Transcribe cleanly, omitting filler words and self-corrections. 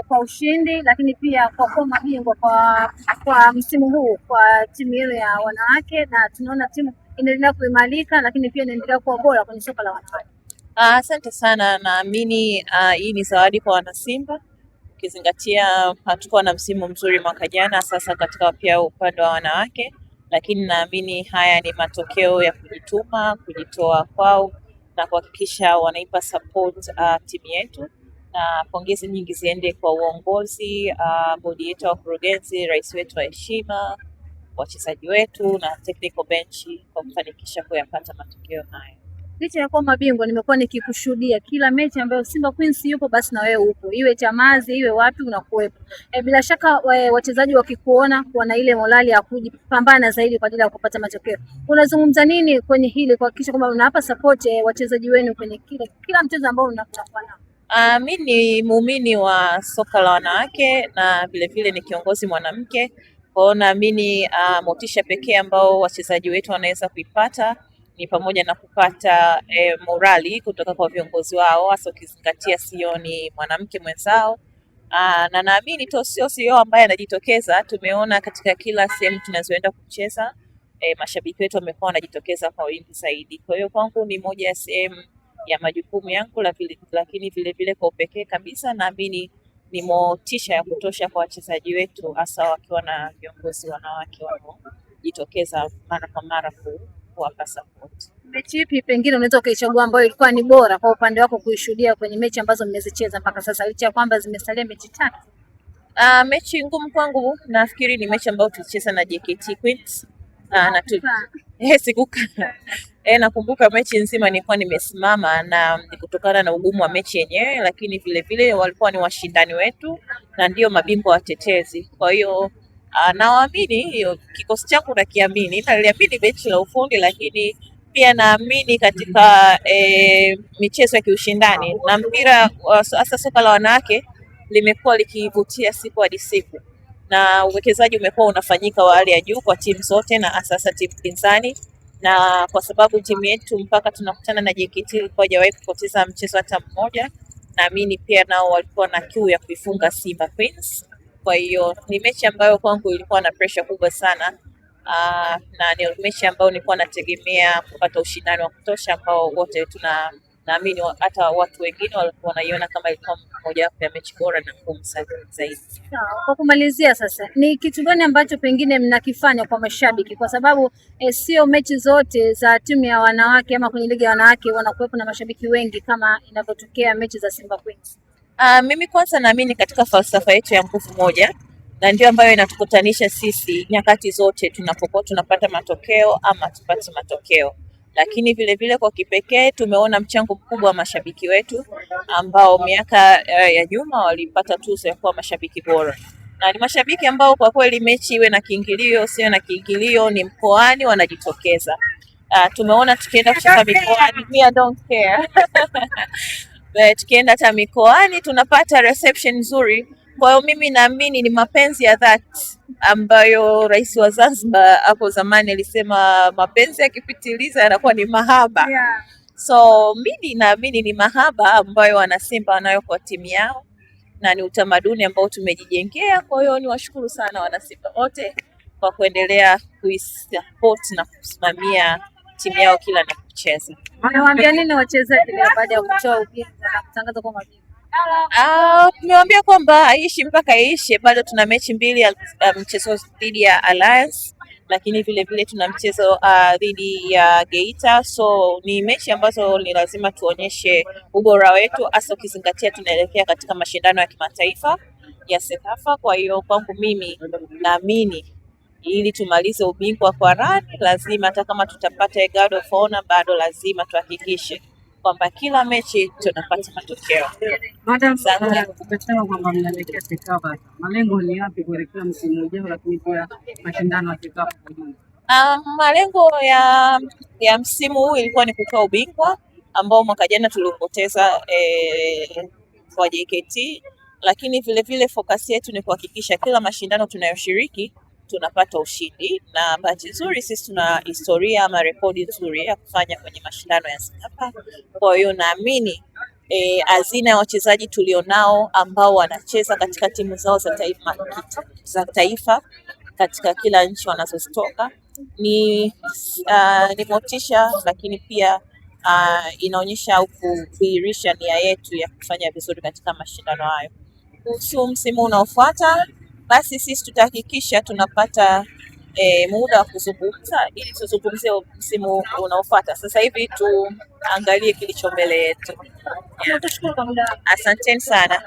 kwa ushindi, lakini pia kwa kuwa mabingwa kwa msimu huu kwa timu ile ya wanawake, na tunaona timu inaendelea kuimarika, lakini pia inaendelea kuwa bora kwenye soka la wanawake. Asante sana. Naamini hii ni zawadi kwa wanasimba, ukizingatia hatukuwa na msimu mzuri mwaka jana, sasa katika pia upande wa wanawake, lakini naamini haya ni matokeo ya kujituma, kujitoa kwao na kuhakikisha wanaipa support timu yetu, na pongezi nyingi ziende kwa uongozi, bodi yetu ya wakurugenzi, rais wetu wa heshima, wachezaji wetu na technical bench kwa kufanikisha kuyapata matokeo haya. Licha ya kuwa mabingwa, nimekuwa nikikushuhudia kila mechi ambayo Simba Queens yupo, basi na wewe upo, iwe Chamazi iwe wapi unakuwepo. Bila shaka wachezaji wakikuona wana ile morali ya kujipambana zaidi kwa ajili ya kupata matokeo. Unazungumza nini kwenye hili kuhakikisha kwamba unawapa support wachezaji wenu kwenye kila mchezo ambao unakuwa nao? Mimi ni muumini wa soka la wanawake na vilevile ni kiongozi mwanamke, kwa hiyo naamini motisha pekee ambao wachezaji wetu wanaweza kuipata ni pamoja na kupata morali kutoka kwa viongozi wao, hasa ukizingatia CEO ni mwanamke mwenzao. Na naamini sio CEO ambaye anajitokeza, tumeona katika kila sehemu tunazoenda kucheza mashabiki wetu wamekuwa wanajitokeza kwa wingi zaidi. Kwa hiyo kwangu ni moja ya sehemu ya majukumu yangu, lakini vilevile kwa upekee kabisa naamini ni motisha ya kutosha kwa wachezaji wetu, hasa wakiwa na viongozi wanawake wanaojitokeza mara kwa mara kuwapa support. Mechi ipi pengine unaweza ukaichagua ambayo ilikuwa ni bora kwa upande wako kuishuhudia kwenye mechi ambazo mmezicheza mpaka sasa, licha ya kwamba zimesalia mechi 3? Mechi ngumu kwangu nafikiri ni mechi ambayo tulicheza na JKT Queens. Nakumbuka mechi nzima nilikuwa nimesimama, na ni kutokana na ugumu wa mechi yenyewe, lakini vilevile walikuwa ni washindani wetu na ndio mabingwa watetezi. Kwa hiyo nawaamini, hiyo kikosi changu naliamini mechi la ufundi, lakini pia naamini katika michezo ya kiushindani, na mpira hasa soka la wanawake limekuwa likivutia siku hadi siku, na uwekezaji umekuwa unafanyika wa hali ya juu kwa timu zote na sasa timu pinzani, na kwa sababu timu yetu mpaka tunakutana na JKT ilikuwa hajawahi kupoteza mchezo hata mmoja, naamini pia nao walikuwa na kiu ya kuifunga Simba Queens. Kwa hiyo ni mechi ambayo kwangu ilikuwa na pressure kubwa sana, na ni mechi ambayo nilikuwa nategemea kupata ushindani wa kutosha ambao wote naamini hata watu wengine walikuwa wanaiona kama ilikuwa moja ya mechi bora na ngumu zaidi. Kwa kumalizia sasa, ni kitu gani ambacho pengine mnakifanya kwa mashabiki, kwa sababu sio mechi zote za timu ya wanawake ama kwenye ligi ya wanawake wanakuwepo na mashabiki wengi kama inavyotokea mechi za Simba Queens? Mimi kwanza naamini katika falsafa yetu ya nguvu moja, na ndio ambayo inatukutanisha sisi nyakati zote tunapokuwa tunapata matokeo ama tupate matokeo. Lakini vilevile kwa kipekee tumeona mchango mkubwa wa mashabiki wetu ambao miaka ya nyuma walipata tuzo ya kuwa mashabiki bora, na ni mashabiki ambao kwa kweli mechi iwe na kiingilio sio na kiingilio, ni mkoani wanajitokeza. Tumeona tukienda kucheza mikoani, I don't care tukienda hata mikoani tunapata reception nzuri. Kwa hiyo mimi naamini ni mapenzi ya dhati ambayo Rais wa Zanzibar hapo zamani alisema mapenzi yakipitiliza yanakuwa ni mahaba. So mimi naamini ni mahaba ambayo wanasimba wanayo kwa timu yao na ni utamaduni ambao tumejijengea. Kwa hiyo niwashukuru sana wanasimba wote kwa kuendelea kuisupport na kusimamia timu yao kila napocheza. Unawaambia nini wachezaji baada ya kutoa ubingwa na kutangaza kwa mabingwa? Tumewaambia kwamba aishi mpaka iishe, bado tuna mechi 2 mchezo dhidi ya Alliance, lakini vilevile tuna mchezo dhidi ya Geita. So ni mechi ambazo ni lazima tuonyeshe ubora wetu, hasa ukizingatia tunaelekea katika mashindano ya kimataifa ya Sekafa. Kwa hiyo kwangu mimi naamini ili tumalize ubingwa kwa rani, lazima hata kama tutapata guard of honor, bado lazima tuhakikishe kwamba kila mechi tunapata matokeo. Madam, umesema kwamba mnaelekea Sekafa. Malengo ni yapi kuelekea msimu ujao, lakini pia mashindano ya Sekafa kwa ujumla? Malengo ya msimu huu ilikuwa ni kutoa ubingwa ambao mwaka jana tuliopoteza kwa JKT, lakini vilevile focus yetu ni kuhakikisha kila mashindano tunayoshiriki tunapata ushindi, na bahati nzuri sisi tuna historia ama rekodi nzuri ya kufanya kwenye mashindano ya Sekafa. Kwa hiyo naamini hazina ya wachezaji tulionao ambao wanacheza katika timu zao za taifa katika kila nchi wanazozitoka ni motisha, lakini pia inaonyesha au kudhihirisha nia yetu ya kufanya vizuri katika mashindano hayo. Kuhusu msimu unaofuata, basi sisi tutahakikisha tunapata muda wa kuzungumza ili tuzungumzie msimu unaofuata. Sasa hivi tuangalie kilicho mbele yetu. Asanteni sana.